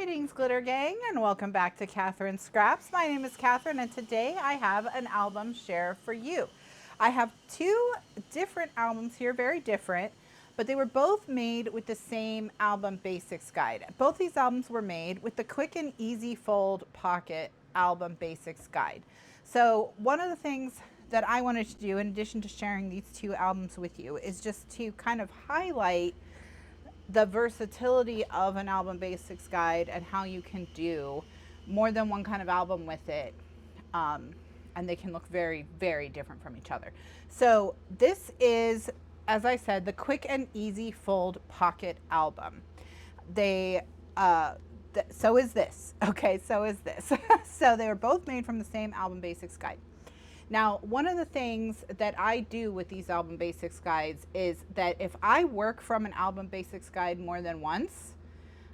Greetings, Glitter Gang, and welcome back to Kathryn Scraps. My name is Kathryn, and today I have an album share for you. I have two different albums here, very different, but they were both made with the same Album Basics guide. Both these albums were made with the Quick and Easy Fold Pocket Album Basics guide. So one of the things that I wanted to do, in addition to sharing these two albums with you, is just to kind of highlight the versatility of an Album Basics guide and how you can do more than one kind of album with it. And they can look very, very different from each other. So this is, as I said, the Quick and Easy Fold Pocket album. So is this. Okay, so is this. So they were both made from the same Album Basics guide. Now, one of the things that I do with these Album Basics guides is that if I work from an Album Basics guide more than once,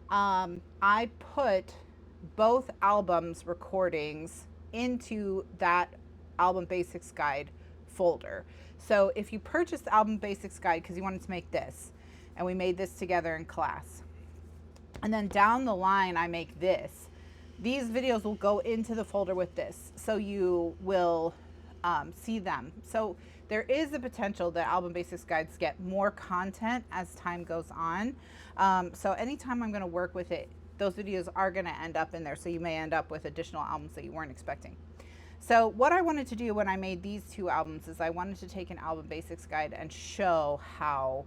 I put both albums recordings into that Album Basics guide folder. So if you purchase the Album Basics guide because you wanted to make this, and we made this together in class, and then down the line I make this, these videos will go into the folder with this, so you will see them. So there is a potential that Album Basics guides get more content as time goes on. So anytime I'm going to work with it, those videos are going to end up in there. So you may end up with additional albums that you weren't expecting. So what I wanted to do when I made these two albums is I wanted to take an Album Basics guide and show how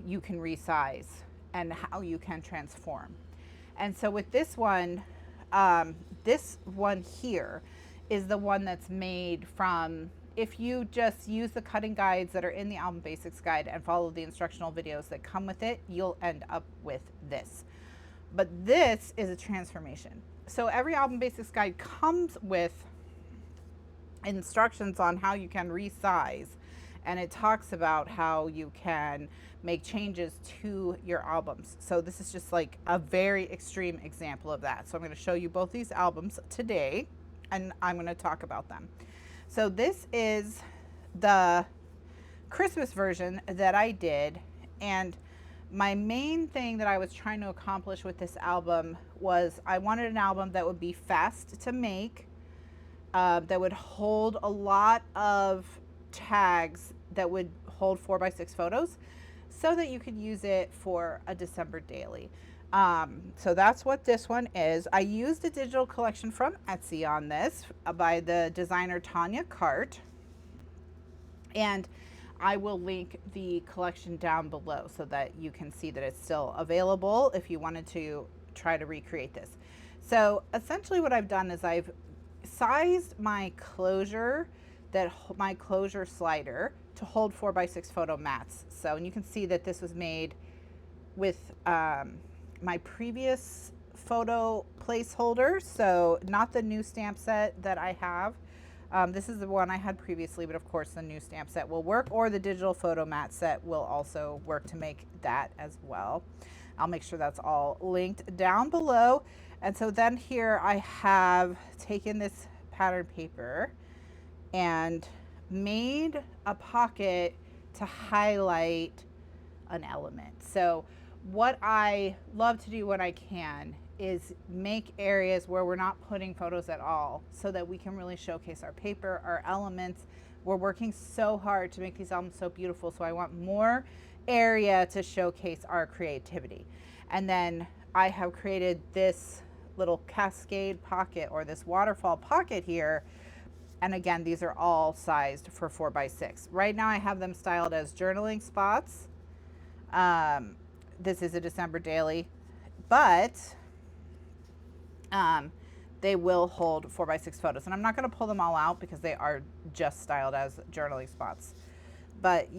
you can resize and how you can transform. And so with this one here is the one that's made from, if you just use the cutting guides that are in the Album Basics guide and follow the instructional videos that come with it, you'll end up with this. But this is a transformation. So every Album Basics guide comes with instructions on how you can resize, and it talks about how you can make changes to your albums. So this is just like a very extreme example of that. So I'm going to show you both these albums today, and I'm going to talk about them. So this is the Christmas version that I did, and my main thing that I was trying to accomplish with this album was I wanted an album that would be fast to make, that would hold a lot of tags that would hold 4x6 photos so that you could use it for a December daily. So that's what this one is. I used a digital collection from Etsy on this by the designer TANYA KART, and I will link the collection down below so that you can see that it's still available if you wanted to try to recreate this. So essentially what I've done is I've sized my closure, my closure slider, to hold 4x6 photo mats. So, and you can see that this was made with my previous photo placeholder, so not the new stamp set that I have. This is the one I had previously, but of course the new stamp set will work, or the digital photo mat set will also work to make that as well. I'll make sure that's all linked down below. And so then here I have taken this pattern paper and made a pocket to highlight an element. So what I love to do when I can is make areas where we're not putting photos at all so that we can really showcase our paper, our elements. We're working so hard to make these albums so beautiful, so I want more area to showcase our creativity. And then I have created this little cascade pocket, or this waterfall pocket here. And again, these are all sized for 4x6. Right now I have them styled as journaling spots. This is a December daily, but they will hold 4x6 photos. And I'm not going to pull them all out because they are just styled as journaling spots. But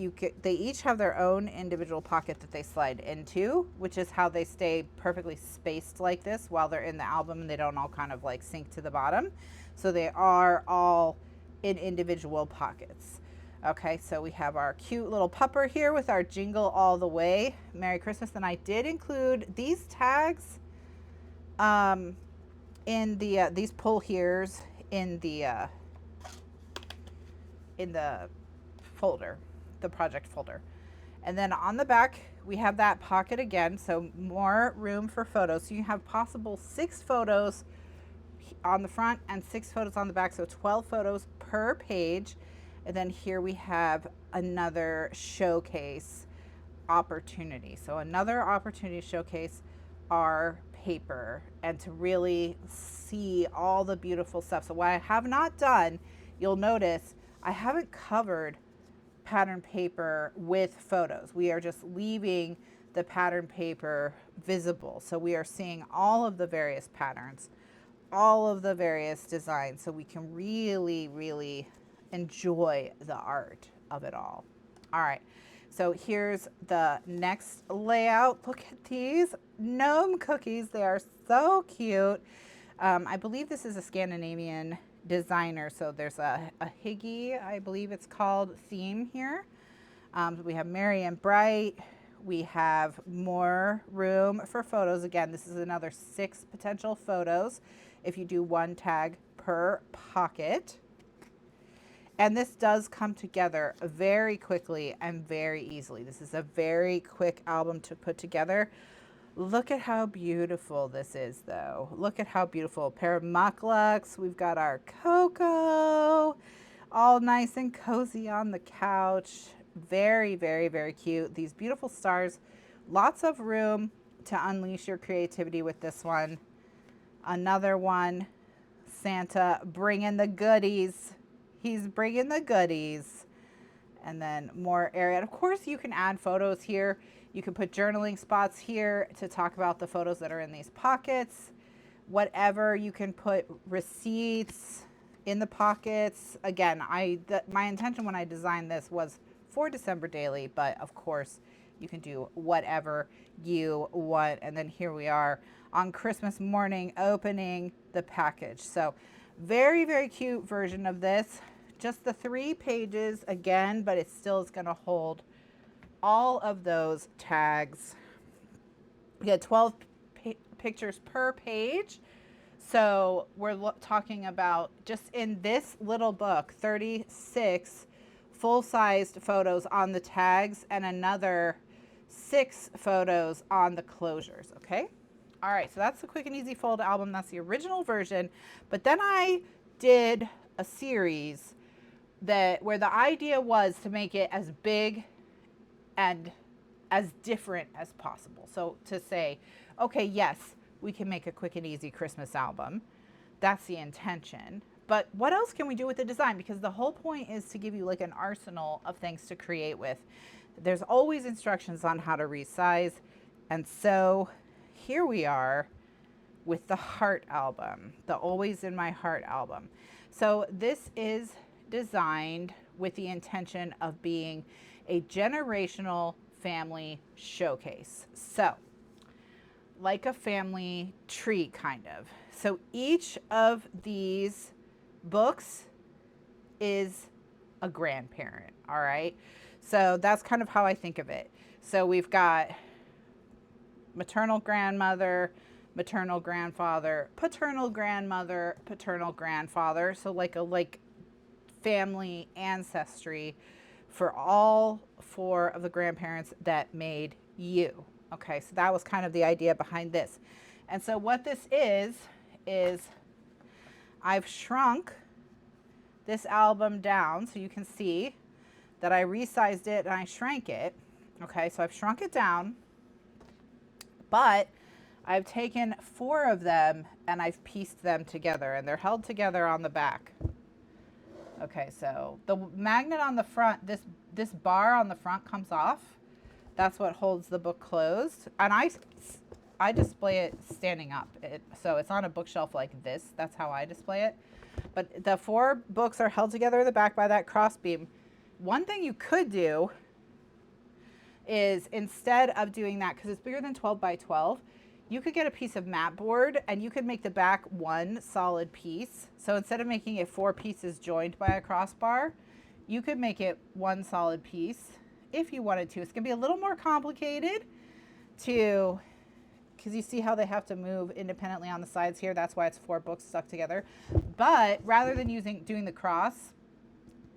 they each have their own individual pocket that they slide into, which is how they stay perfectly spaced like this while they're in the album, and they don't all kind of like sink to the bottom. So they are all in individual pockets. Okay, so we have our cute little pupper here with our Jingle All the Way, Merry Christmas. And I did include these tags in the these pull here's in the folder, the project folder. And then on the back, we have that pocket again, so more room for photos. So you have possible 6 photos on the front and 6 photos on the back, so 12 photos per page. And then here we have another showcase opportunity. So another opportunity to showcase our paper and to really see all the beautiful stuff. So what I have not done, you'll notice I haven't covered pattern paper with photos. We are just leaving the pattern paper visible. So we are seeing all of the various patterns, all of the various designs, so we can really, really enjoy the art of it all. All right, so here's the next layout. Look at these gnome cookies. They are so cute. I believe this is a Scandinavian designer, so there's a Higgy, I believe it's called, theme here. We have merry and bright. We have more room for photos. Again, this is another 6 potential photos if you do 1 tag per pocket. And this does come together very quickly and very easily. This is a very quick album to put together. Look at how beautiful this is, though. Look at how beautiful. A pair of mukluks. We've got our Coco, all nice and cozy on the couch. Very, very, very cute. These beautiful stars. Lots of room to unleash your creativity with this one. Another one. Santa bringing the goodies. He's bringing the goodies. And then more area. And of course, you can add photos here. You can put journaling spots here to talk about the photos that are in these pockets. Whatever, you can put receipts in the pockets. Again, my intention when I designed this was for December daily, but of course you can do whatever you want. And then here we are on Christmas morning opening the package. So very, very cute version of this. Just the 3 pages again, but it still is going to hold all of those tags. We get 12 pictures per page. So we're talking about, just in this little book, 36 full-sized photos on the tags and another 6 photos on the closures, okay? All right, so that's the quick and easy fold album. That's the original version. But then I did a series where the idea was to make it as big and as different as possible. So to say, okay, yes, we can make a quick and easy Christmas album. That's the intention. But what else can we do with the design? Because the whole point is to give you like an arsenal of things to create with. There's always instructions on how to resize. And so here we are with the Heart album, the Always in My Heart album. So this is designed with the intention of being a generational family showcase. So like a family tree kind of. So each of these books is a grandparent, all right? So that's kind of how I think of it. So we've got maternal grandmother, maternal grandfather, paternal grandmother, paternal grandfather. So like family ancestry for all 4 of the grandparents that made you. Okay, so that was kind of the idea behind this. And so what this is I've shrunk this album down so you can see that I resized it and I shrank it. Okay, so I've shrunk it down, but I've taken 4 of them and I've pieced them together, and they're held together on the back. Okay, so the magnet on the front, this bar on the front comes off. That's what holds the book closed. And I display it standing up. So it's on a bookshelf like this. That's how I display it. But the 4 books are held together in the back by that crossbeam. One thing you could do is, instead of doing that, because it's bigger than 12 by 12, you could get a piece of mat board and you could make the back one solid piece. So instead of making it 4 pieces joined by a crossbar, you could make it one solid piece if you wanted to. It's going to be a little more complicated because you see how they have to move independently on the sides here. That's why it's 4 books stuck together. But rather than doing the cross,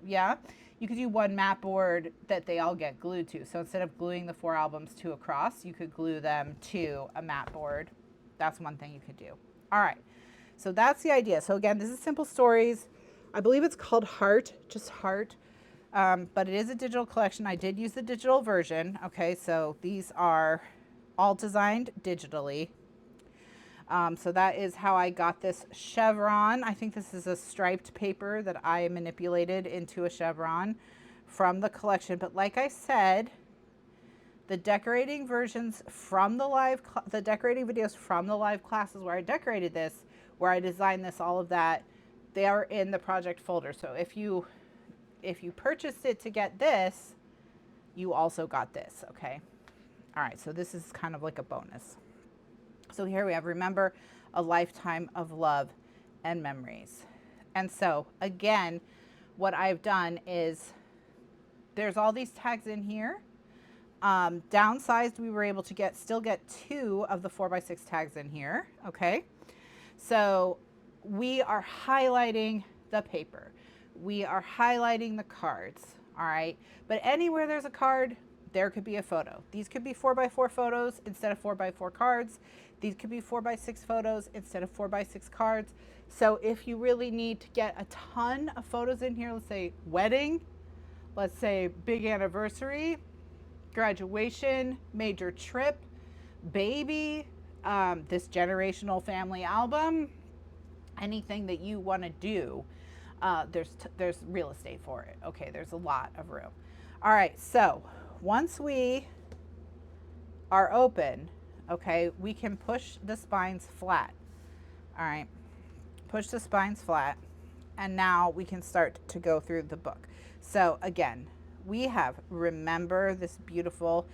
yeah, you could do one mat board that they all get glued to. So instead of gluing the 4 albums to a cross, you could glue them to a mat board. That's one thing you could do. All right, so that's the idea. So again, this is Simple Stories. I believe it's called Heart, just Heart, but it is a digital collection. I did use the digital version. Okay, so these are all designed digitally. So that is how I got this chevron. I think this is a striped paper that I manipulated into a chevron from the collection. But like I said, the decorating versions from the decorating videos from the live classes where I decorated this, where I designed this, all of that, they are in the project folder. So if you purchased it to get this, you also got this, okay? All right, so this is kind of like a bonus. So here we have, remember a lifetime of love and memories. And so again, what I've done is there's all these tags in here. Downsized, we were able to still get 2 of the 4x6 tags in here, okay? So we are highlighting the paper. We are highlighting the cards, all right? But anywhere there's a card, there could be a photo. These could be 4x4 photos instead of 4x4 cards. These could be 4x6 photos instead of 4x6 cards. So if you really need to get a ton of photos in here, let's say wedding, let's say big anniversary, graduation, major trip, baby, this generational family album, anything that you want to do, there's real estate for it. Okay, there's a lot of room. All right, so once we are open, okay, we can push the spines flat. All right, push the spines flat, and now we can start to go through the book. So again, we have remember this beautiful,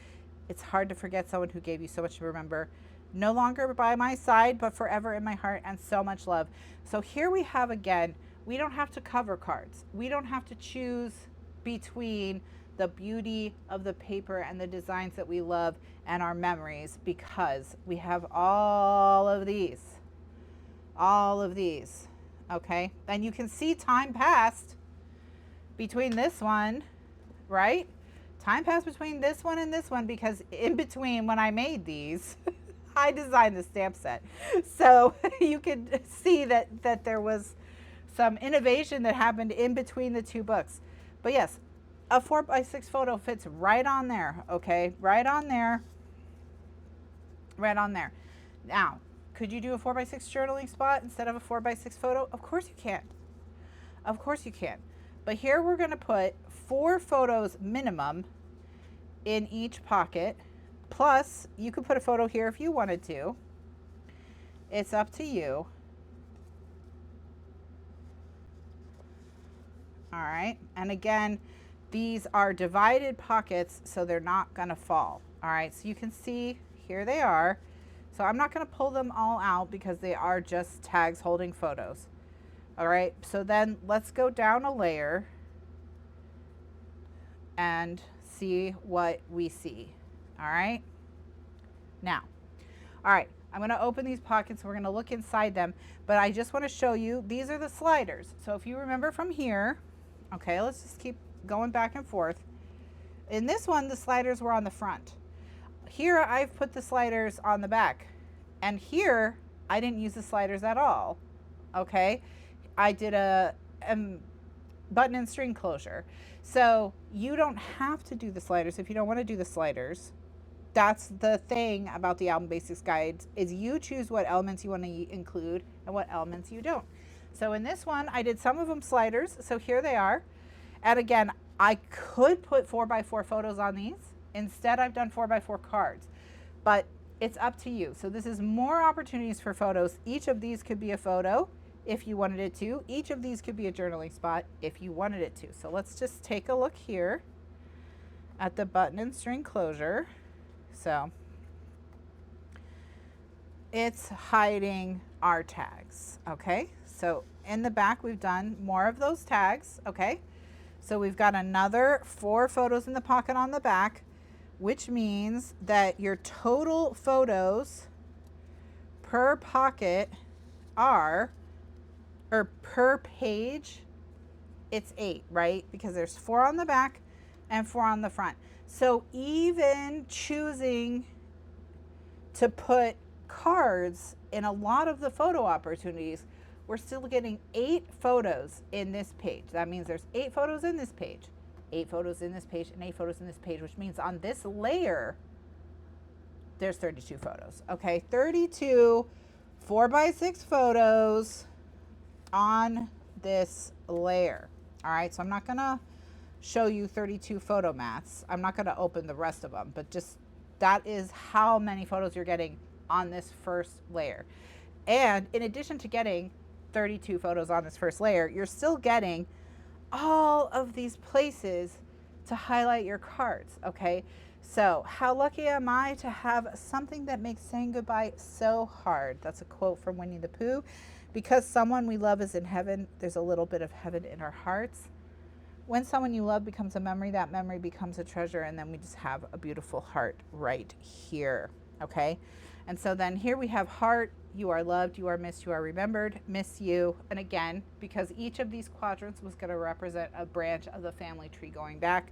it's hard to forget someone who gave you so much to remember, no longer by my side, but forever in my heart, and so much love. So here we have, again, we don't have to cover cards. We don't have to choose between the beauty of the paper and the designs that we love and our memories, because we have all of these, okay? And you can see time passed between this one, right? Time passed between this one and this one, because in between when I made these, I designed the stamp set. So you could see that there was some innovation that happened in between the 2 books. But yes, a 4x6 photo fits right on there, okay? Right on there. Right on there. Now, could you do a 4x6 journaling spot instead of a 4x6 photo? Of course you can. Of course you can. But here we're going to put 4 photos minimum in each pocket. Plus, you could put a photo here if you wanted to. It's up to you. All right. And again, these are divided pockets, so they're not going to fall. All right. So you can see here they are. So I'm not going to pull them all out because they are just tags holding photos. All right. So then let's go down a layer and see what we see. All right. Now, all right, I'm going to open these pockets. We're going to look inside them, but I just want to show you, these are the sliders. So if you remember from here, okay, let's just keep going back and forth. In this one, the sliders were on the front. Here, I've put the sliders on the back. And here, I didn't use the sliders at all, okay? I did a button and string closure. So you don't have to do the sliders if you don't want to do the sliders. That's the thing about the Album Basics guides, is you choose what elements you want to include and what elements you don't. So in this one, I did some of them sliders. So here they are. And again, I could put 4x4 photos on these. Instead, I've done 4x4 cards, but it's up to you. So this is more opportunities for photos. Each of these could be a photo if you wanted it to. Each of these could be a journaling spot if you wanted it to. So let's just take a look here at the button and string closure. So it's hiding our tags, okay? So in the back, we've done more of those tags, okay? So we've got another 4 photos in the pocket on the back, which means that your total photos per pocket are, or per page, it's 8, right? Because there's 4 on the back and 4 on the front. So even choosing to put cards in a lot of the photo opportunities, we're still getting 8 photos in this page. That means there's 8 photos in this page, 8 photos in this page, and 8 photos in this page, which means on this layer, there's 32 photos. Okay, 32 4x6 photos on this layer. All right, so I'm not gonna show you 32 photo mats. I'm not gonna open the rest of them, but just that is how many photos you're getting on this first layer. And in addition to getting 32 photos on this first layer, you're still getting all of these places to highlight your cards, okay? So how lucky am I to have something that makes saying goodbye so hard? That's a quote from Winnie the Pooh. Because someone we love is in heaven, there's a little bit of heaven in our hearts. When someone you love becomes a memory, that memory becomes a treasure, and then we just have a beautiful heart right here, okay? And so then here we have heart, you are loved, you are missed, you are remembered, miss you. And again, because each of these quadrants was going to represent a branch of the family tree going back,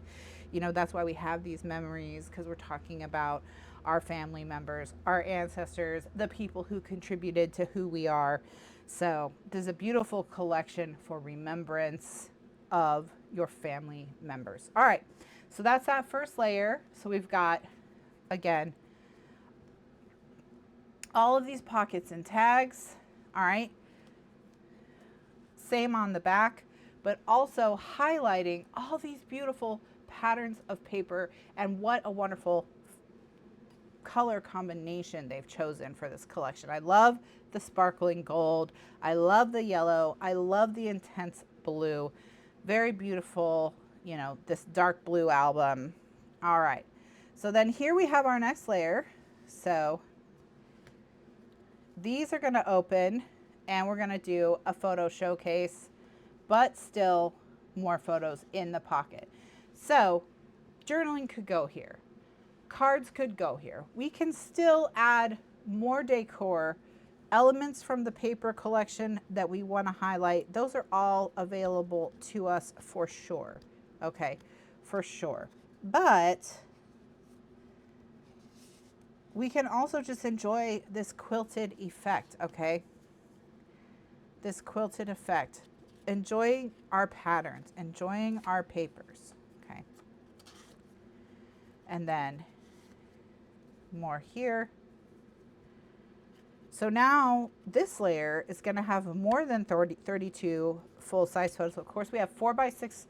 you know, that's why we have these memories, because we're talking about our family members, our ancestors, the people who contributed to who we are. So there's a beautiful collection for remembrance of your family members. All right, so that's that first layer. So we've got, again, all of these pockets and tags. All right, same on the back, but also highlighting all these beautiful patterns of paper, and what a wonderful color combination they've chosen for this collection. I love the sparkling gold. I love the yellow. I love the intense blue. Very beautiful, you know, this dark blue album. All right, so then here we have our next layer. So these are going to open, and we're going to do a photo showcase, but still more photos in the pocket. So journaling could go here. Cards could go here. We can still add more decor elements from the paper collection that we want to highlight. Those are all available to us for sure. Okay, for sure. But we can also just enjoy this quilted effect, okay? This quilted effect. Enjoying our patterns, enjoying our papers, okay? And then more here. So now this layer is going to have more than 32 full-size photos. Of course, we have 4x6.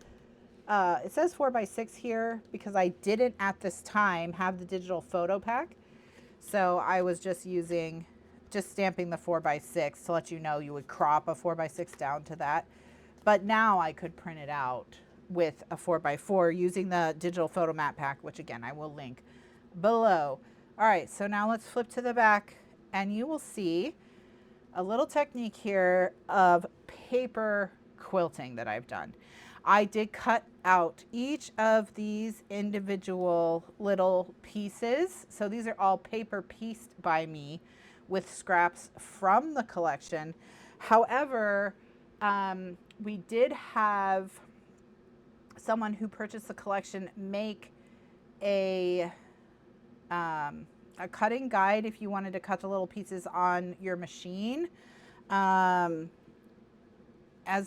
It says 4x6 here because I didn't at this time have the digital photo pack. So I was just stamping the 4x6 to let you know you would crop a 4x6 down to that. But now I could print it out with a 4x4 using the digital photo mat pack, which again, I will link below. All right, so now let's flip to the back, and you will see a little technique here of paper quilting that I've done. I did cut out each of these individual little pieces. So these are all paper pieced by me with scraps from the collection. However, we did have someone who purchased the collection make a cutting guide if you wanted to cut the little pieces on your machine, as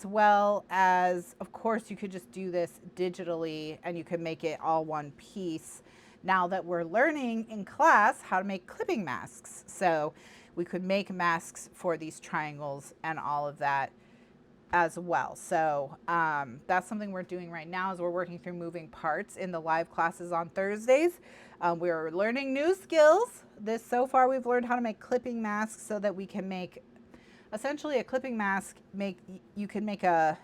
well as, of course, you could just do this digitally and you can make it all one piece. Now that we're learning in class how to make clipping masks, so we could make masks for these triangles and all of that as well. So that's something we're doing right now as we're working through moving parts in the live classes on Thursdays. We're learning new skills. So far we've learned how to make clipping masks so that we can make essentially a clipping mask. You can make a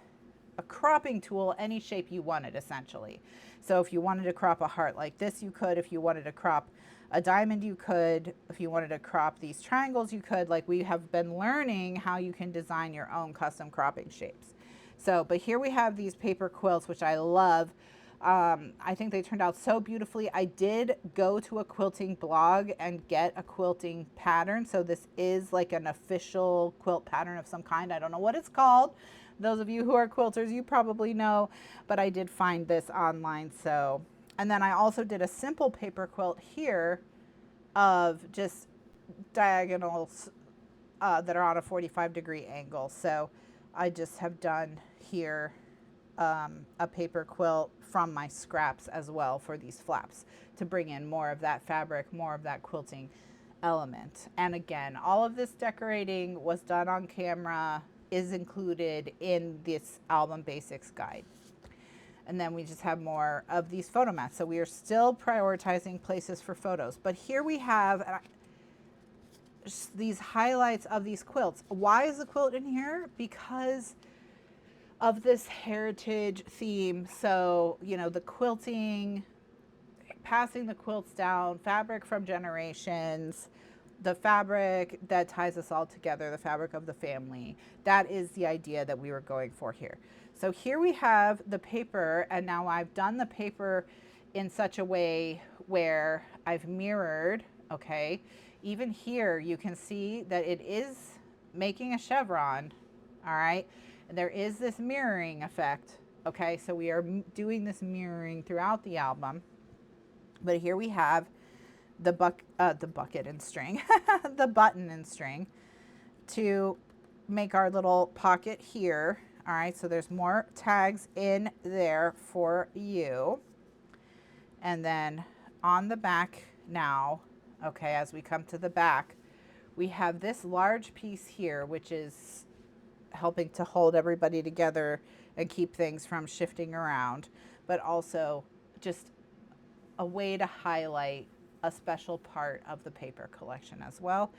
cropping tool any shape you wanted essentially. So if you wanted to crop a heart like this, you could. If you wanted to crop a diamond, you could. If you wanted to crop these triangles, you could. Like, we have been learning how you can design your own custom cropping shapes. So, but here we have these paper quilts, which I love. I think they turned out so beautifully. I did go to a quilting blog and get a quilting pattern. So this is like an official quilt pattern of some kind. I don't know what it's called. Those of you who are quilters, you probably know, but I did find this online. So, and then I also did a simple paper quilt here of just diagonals that are on a 45-degree angle. So I just have done here a paper quilt from my scraps as well for these flaps to bring in more of that fabric, more of that quilting element. And again, all of this decorating was done on camera, is included in this Album Basics guide. And then we just have more of these photo mats. So we are still prioritizing places for photos. But here we have these highlights of these quilts. Why is the quilt in here? Because of this heritage theme. So, you know, the quilting, passing the quilts down, fabric from generations, the fabric that ties us all together, the fabric of the family. That is the idea that we were going for here. So here we have the paper, and now I've done the paper in such a way where I've mirrored, okay? Even here you can see that it is making a chevron, all right? And there is this mirroring effect, okay? So we are doing this mirroring throughout the album. But here we have the bucket and string, the button and string to make our little pocket here. All right, so there's more tags in there for you. And then on the back now, okay, as we come to the back, we have this large piece here, which is helping to hold everybody together and keep things from shifting around, but also just a way to highlight a special part of the paper collection as well.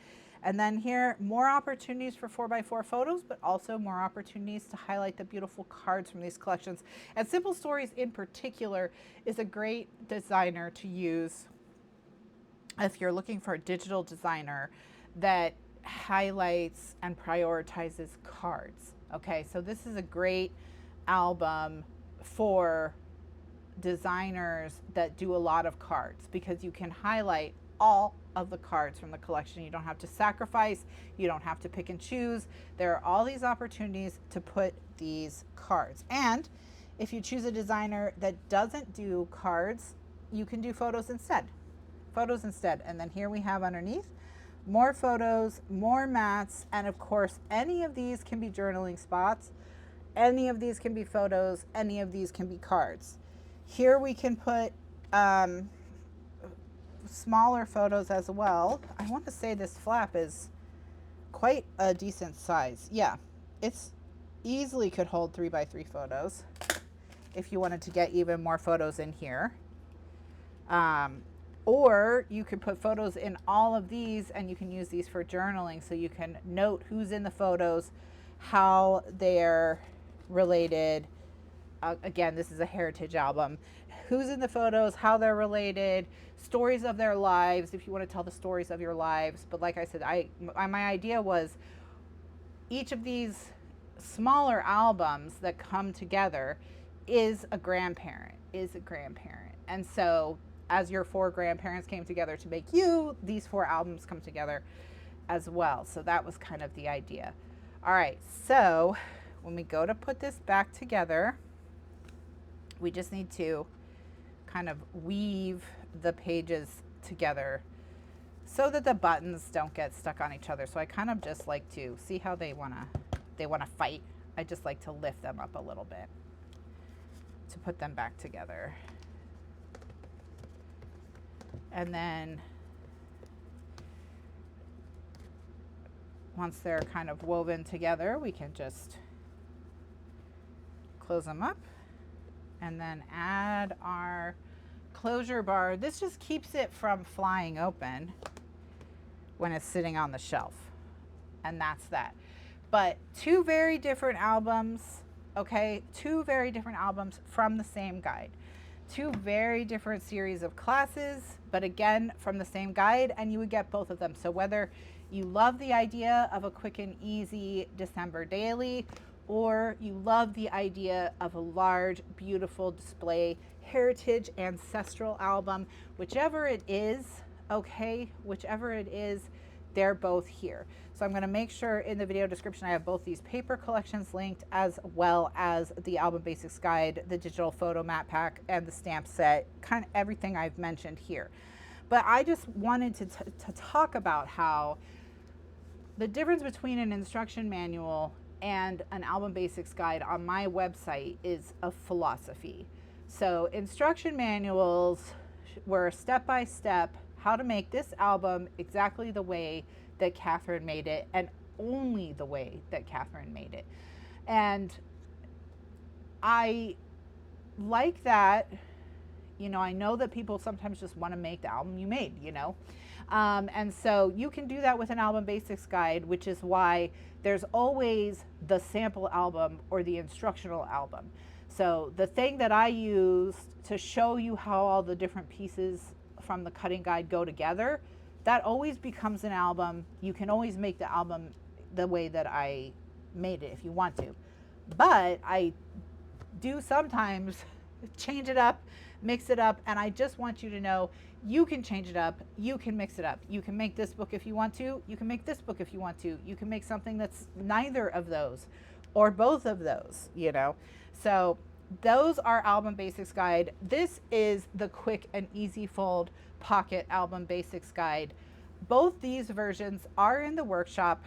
And then here, more opportunities for 4x4 photos, but also more opportunities to highlight the beautiful cards from these collections. And Simple Stories in particular is a great designer to use if you're looking for a digital designer that highlights and prioritizes cards. Okay, so this is a great album for designers that do a lot of cards because you can highlight all of the cards from the collection. You don't have to sacrifice, you don't have to pick and choose. There are all these opportunities to put these cards. And if you choose a designer that doesn't do cards, you can do photos instead. Photos instead. And then here we have underneath more photos, more mats, and of course any of these can be journaling spots, any of these can be photos, any of these can be cards. Here we can put smaller photos as well. I want to say this flap is quite a decent size. Yeah, it's easily could hold 3x3 photos if you wanted to get even more photos in here. Or you could put photos in all of these and you can use these for journaling, so you can note who's in the photos, how they're related. Again, this is a heritage album. Who's in the photos, how they're related, stories of their lives, if you want to tell the stories of your lives. But like I said, my idea was each of these smaller albums that come together is a grandparent. And so as your 4 grandparents came together to make you, these 4 albums come together as well. So that was kind of the idea. All right, so when we go to put this back together, we just need to kind of weave the pages together so that the buttons don't get stuck on each other. So I kind of just like to see how they wanna fight. I just like to lift them up a little bit to put them back together. And then once they're kind of woven together, we can just close them up and then add our closure bar. This just keeps it from flying open when it's sitting on the shelf. And that's that. But 2 very different albums, okay? 2 very different albums from the same guide. 2 very different series of classes, but again, from the same guide, and you would get both of them. So whether you love the idea of a quick and easy December daily, or you love the idea of a large, beautiful display, heritage, ancestral album, whichever it is, okay, whichever it is, they're both here. So I'm going to make sure in the video description I have both these paper collections linked, as well as the Album Basics guide, the digital photo mat pack, and the stamp set, kind of everything I've mentioned here. But I just wanted to talk about how the difference between an instruction manual and an Album Basics guide on my website is a philosophy. So instruction manuals were step by step how to make this album exactly the way that Kathryn made it, and only the way that Kathryn made it. And I like that. You know, I know that people sometimes just want to make the album you made, you know. And so you can do that with an Album Basics guide, which is why there's always the sample album or the instructional album. So the thing that I used to show you how all the different pieces from the cutting guide go together, that always becomes an album. You can always make the album the way that I made it if you want to. But I do sometimes change it up, mix it up, and I just want you to know you can change it up, you can mix it up. You can make this book if you want to, you can make this book if you want to, you can make something that's neither of those or both of those, you know. So those are Album Basics guide. This is the quick and easy fold pocket Album Basics guide. Both these versions are in the workshop.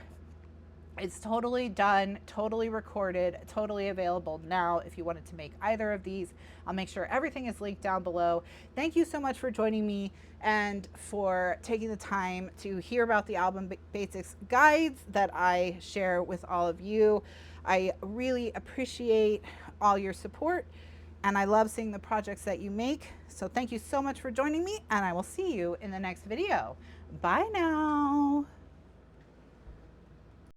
It's totally done, totally recorded, totally available now if you wanted to make either of these. I'll make sure everything is linked down below. Thank you so much for joining me and for taking the time to hear about the Album Basics guides that I share with all of you. I really appreciate all your support, and I love seeing the projects that you make. So thank you so much for joining me, and I will see you in the next video. Bye now.